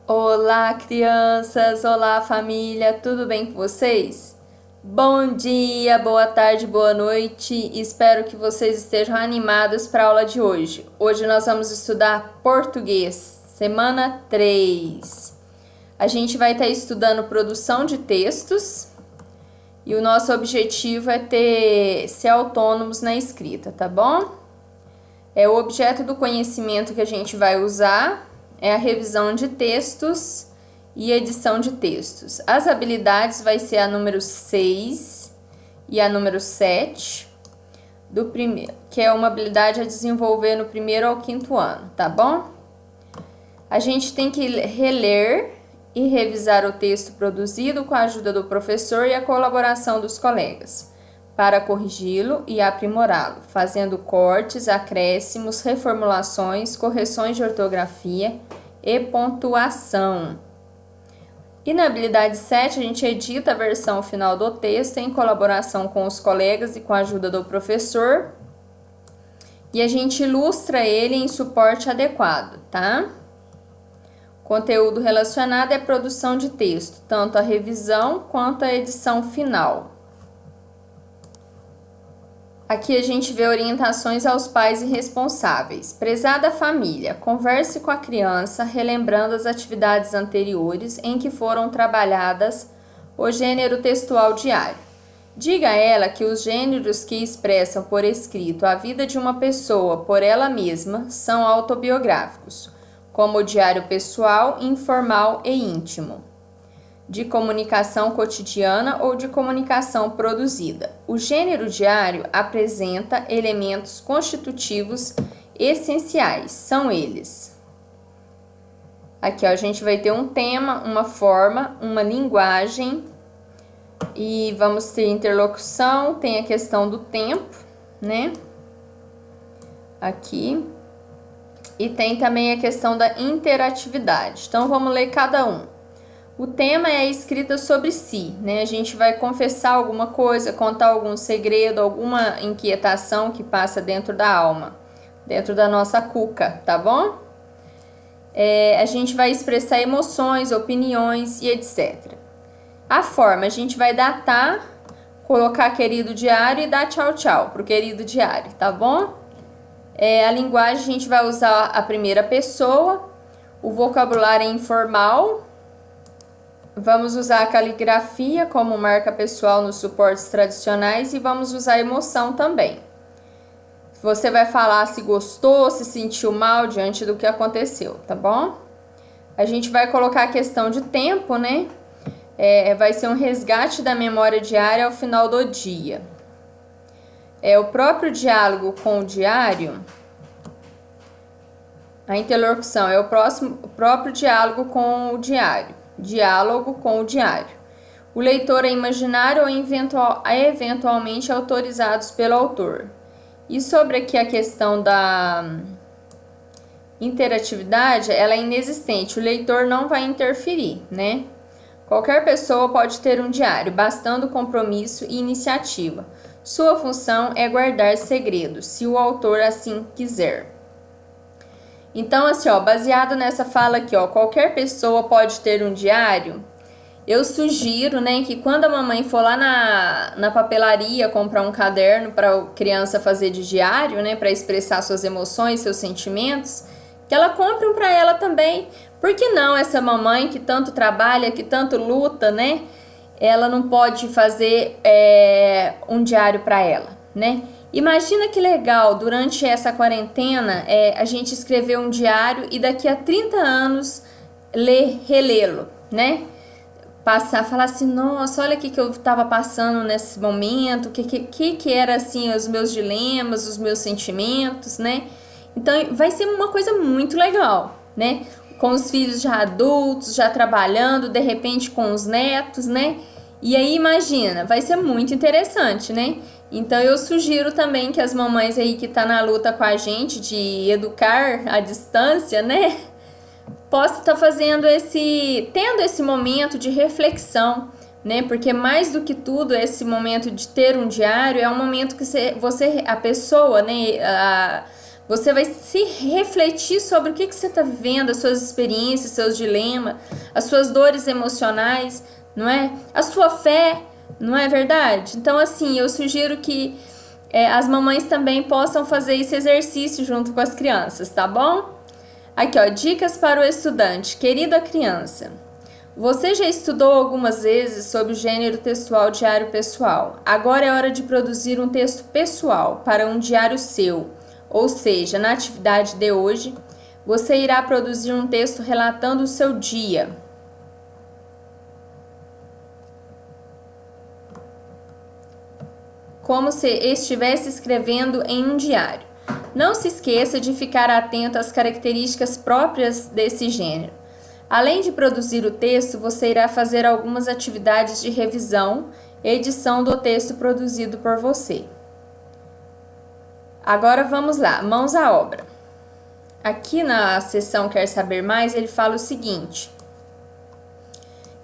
Olá, crianças! Olá, família! Tudo bem com vocês? Bom dia, boa tarde, boa noite! Espero que vocês estejam animados para a aula de hoje. Hoje nós vamos estudar português, semana 3. A gente vai estar estudando produção de textos e o nosso objetivo é ser autônomos na escrita, tá bom? O objeto do conhecimento que a gente vai usar é a revisão de textos e edição de textos. As habilidades vai ser a número 6 e a número 7 do primeiro, que é uma habilidade a desenvolver no 1º ao 5º ano, tá bom? A gente tem que reler e revisar o texto produzido com a ajuda do professor e a colaboração dos colegas, para corrigi-lo e aprimorá-lo, fazendo cortes, acréscimos, reformulações, correções de ortografia e pontuação. E na habilidade 7, a gente edita a versão final do texto em colaboração com os colegas e com a ajuda do professor. E a gente ilustra ele em suporte adequado, tá? Conteúdo relacionado é produção de texto, tanto a revisão quanto a edição final. Aqui a gente vê orientações aos pais e responsáveis. Prezada família, converse com a criança, relembrando as atividades anteriores em que foram trabalhadas o gênero textual diário. Diga a ela que os gêneros que expressam por escrito a vida de uma pessoa por ela mesma são autobiográficos, como o diário pessoal, informal e íntimo, de comunicação cotidiana ou de comunicação produzida. O gênero diário apresenta elementos constitutivos essenciais. São eles. Aqui, ó, a gente vai ter um tema, uma forma, uma linguagem e vamos ter interlocução, tem a questão do tempo, né? Aqui. E tem também a questão da interatividade. Então, vamos ler cada um. O tema é a escrita sobre si, né? A gente vai confessar alguma coisa, contar algum segredo, alguma inquietação que passa dentro da alma, dentro da nossa cuca, tá bom? A gente vai expressar emoções, opiniões e etc. A forma, a gente vai datar, colocar querido diário e dar tchau, tchau pro querido diário, tá bom? A linguagem, a gente vai usar a primeira pessoa, o vocabulário é informal. Vamos usar a caligrafia como marca pessoal nos suportes tradicionais e vamos usar a emoção também. Você vai falar se gostou, se sentiu mal diante do que aconteceu, tá bom? A gente vai colocar a questão de tempo, né? Vai ser um resgate da memória diária ao final do dia. O próprio diálogo com o diário. A interlocução é o próprio diálogo com o diário. Diálogo com o diário. O leitor é imaginário ou eventualmente autorizados pelo autor. E sobre aqui a questão da interatividade, ela é inexistente. O leitor não vai interferir, né? Qualquer pessoa pode ter um diário, bastando compromisso e iniciativa. Sua função é guardar segredos, se o autor assim quiser. Então, assim, ó, baseado nessa fala aqui, ó, qualquer pessoa pode ter um diário. Eu sugiro, né, que quando a mamãe for lá na papelaria comprar um caderno para a criança fazer de diário, né, para expressar suas emoções, seus sentimentos, que ela compre um para ela também. Por que não essa mamãe que tanto trabalha, que tanto luta, né, ela não pode fazer um diário para ela, né? Imagina que legal, durante essa quarentena, a gente escrever um diário e daqui a 30 anos relê-lo, né? Falar assim, nossa, olha o que eu estava passando nesse momento, que era assim, os meus dilemas, os meus sentimentos, né? Então, vai ser uma coisa muito legal, né? Com os filhos já adultos, já trabalhando, de repente com os netos, né? E aí, imagina, vai ser muito interessante, né? Então, eu sugiro também que as mamães aí que tá na luta com a gente de educar à distância, né? Possa estar tendo esse momento de reflexão, né? Porque mais do que tudo, esse momento de ter um diário é um momento que a pessoa, né? Você vai se refletir sobre o que você está vivendo, as suas experiências, seus dilemas, as suas dores emocionais, não é? A sua fé, não é verdade? Então, assim, eu sugiro que as mamães também possam fazer esse exercício junto com as crianças, tá bom? Aqui, ó, dicas para o estudante. Querida criança, você já estudou algumas vezes sobre o gênero textual diário pessoal. Agora é hora de produzir um texto pessoal para um diário seu. Ou seja, na atividade de hoje, você irá produzir um texto relatando o seu dia. Como se estivesse escrevendo em um diário. Não se esqueça de ficar atento às características próprias desse gênero. Além de produzir o texto, você irá fazer algumas atividades de revisão e edição do texto produzido por você. Agora vamos lá, mãos à obra. Aqui na seção Quer Saber Mais, ele fala o seguinte: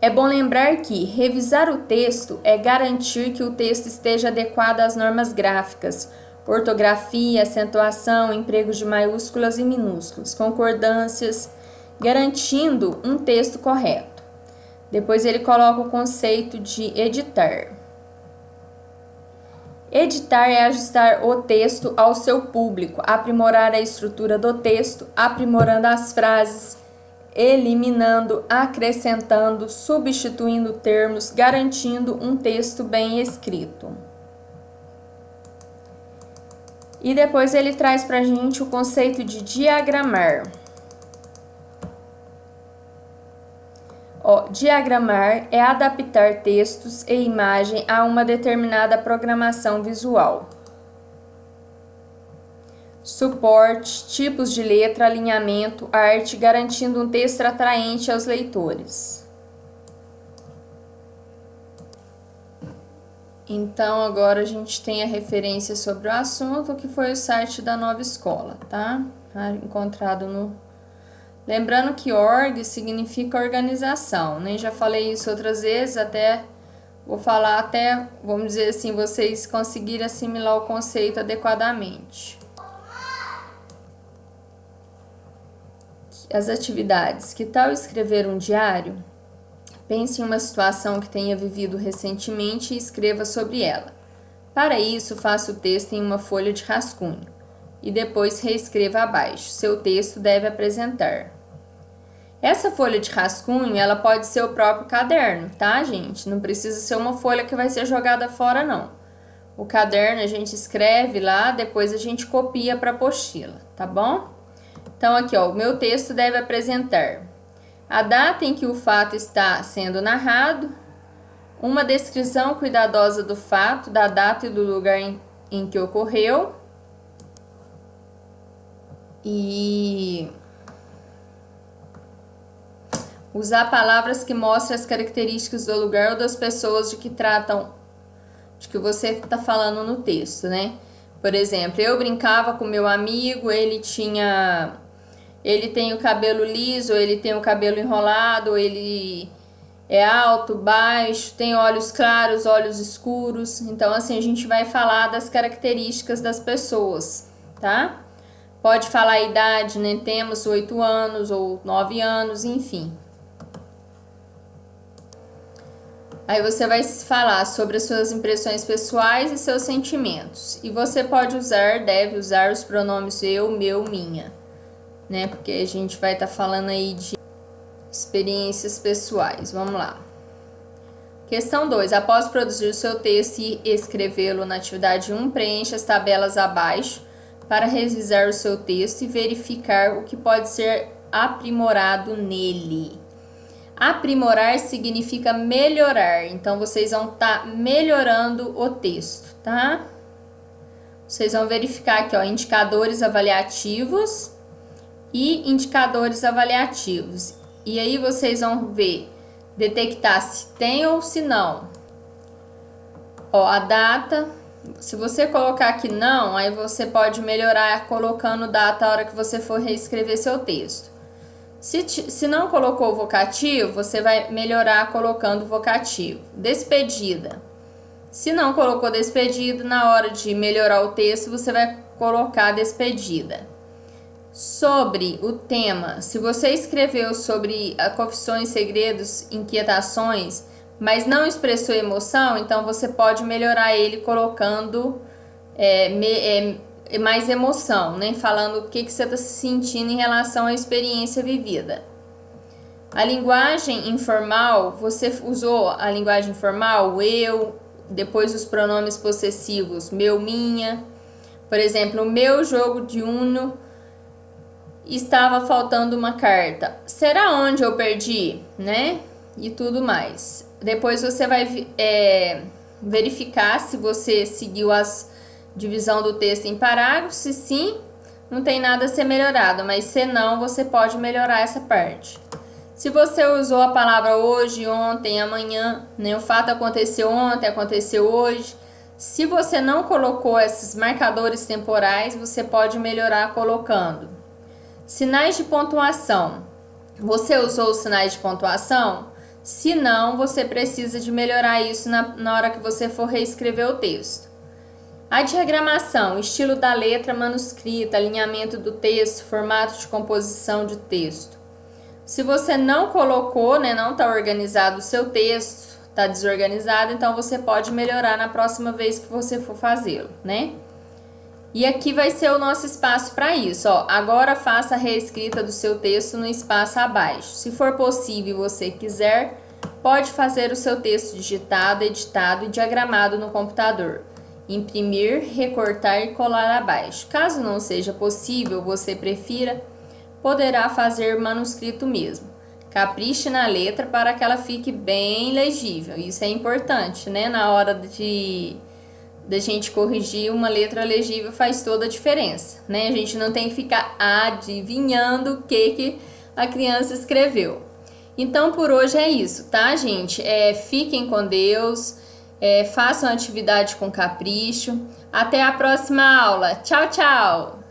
é bom lembrar que revisar o texto é garantir que o texto esteja adequado às normas gráficas, ortografia, acentuação, emprego de maiúsculas e minúsculas, concordâncias, garantindo um texto correto. Depois ele coloca o conceito de editar. Editar é ajustar o texto ao seu público, aprimorar a estrutura do texto, aprimorando as frases, eliminando, acrescentando, substituindo termos, garantindo um texto bem escrito. E depois ele traz pra gente o conceito de diagramar. Diagramar é adaptar textos e imagem a uma determinada programação visual. Suporte, tipos de letra, alinhamento, arte, garantindo um texto atraente aos leitores. Então, agora a gente tem a referência sobre o assunto, que foi o site da Nova Escola, tá? Encontrado no... Lembrando que org significa organização, né? Já falei isso outras vezes, vou falar até, vamos dizer assim, vocês conseguirem assimilar o conceito adequadamente. As atividades. Que tal escrever um diário? Pense em uma situação que tenha vivido recentemente e escreva sobre ela. Para isso, faça o texto em uma folha de rascunho e depois reescreva abaixo. Seu texto deve apresentar. Essa folha de rascunho, ela pode ser o próprio caderno, tá, gente? Não precisa ser uma folha que vai ser jogada fora, não. O caderno a gente escreve lá, depois a gente copia para a apostila, tá bom? Então, aqui, ó, o meu texto deve apresentar a data em que o fato está sendo narrado, uma descrição cuidadosa do fato, da data e do lugar em que ocorreu, e usar palavras que mostrem as características do lugar ou das pessoas de que você está falando no texto, né? Por exemplo, eu brincava com meu amigo, ele tem o cabelo liso, ele tem o cabelo enrolado, ele é alto, baixo, tem olhos claros, olhos escuros. Então, assim, a gente vai falar das características das pessoas, tá? Pode falar a idade, né? Temos 8 anos ou 9 anos, enfim. Aí você vai falar sobre as suas impressões pessoais e seus sentimentos. E você deve usar os pronomes eu, meu, minha, né? Porque a gente vai estar falando aí de experiências pessoais. Vamos lá. Questão 2. Após produzir o seu texto e escrevê-lo na atividade 1, preencha as tabelas abaixo para revisar o seu texto e verificar o que pode ser aprimorado nele. Aprimorar significa melhorar, então vocês vão estar melhorando o texto, tá? Vocês vão verificar aqui, ó, indicadores avaliativos e indicadores avaliativos. E aí vocês vão detectar se tem ou se não. Ó, a data, se você colocar aqui não, aí você pode melhorar colocando data a hora que você for reescrever seu texto. Se não colocou o vocativo, você vai melhorar colocando o vocativo. Despedida. Se não colocou despedida, na hora de melhorar o texto, você vai colocar despedida, Sobre o tema, se você escreveu sobre confissões, segredos, inquietações, mas não expressou emoção, então você pode melhorar ele colocando mais emoção, né? Falando o que você está se sentindo em relação à experiência vivida. A linguagem informal, você usou a linguagem informal, o eu, depois os pronomes possessivos, meu, minha. Por exemplo, o meu jogo de Uno estava faltando uma carta. Será onde eu perdi, né? E tudo mais. Depois você vai verificar se você seguiu as divisão do texto em parágrafos. Se sim, não tem nada a ser melhorado, mas se não, você pode melhorar essa parte. Se você usou a palavra hoje, ontem, amanhã, né? O fato aconteceu ontem, aconteceu hoje. Se você não colocou esses marcadores temporais, você pode melhorar colocando sinais de pontuação. Você usou os sinais de pontuação? Se não, você precisa de melhorar isso na hora que você for reescrever o texto. A diagramação, estilo da letra manuscrita, alinhamento do texto, formato de composição de texto. Se você não colocou, né, não está organizado o seu texto, está desorganizado, então você pode melhorar na próxima vez que você for fazê-lo, né? E aqui vai ser o nosso espaço para isso, ó. Agora faça a reescrita do seu texto no espaço abaixo. Se for possível e você quiser, pode fazer o seu texto digitado, editado e diagramado no computador. Imprimir, recortar e colar abaixo. Caso não seja possível, você prefira, poderá fazer manuscrito mesmo. Capriche na letra para que ela fique bem legível. Isso é importante, né? Na hora da gente corrigir uma letra legível faz toda a diferença, né? A gente não tem que ficar adivinhando o que a criança escreveu. Então, por hoje é isso, tá, gente? Fiquem com Deus, façam atividade com capricho. Até a próxima aula. Tchau, tchau!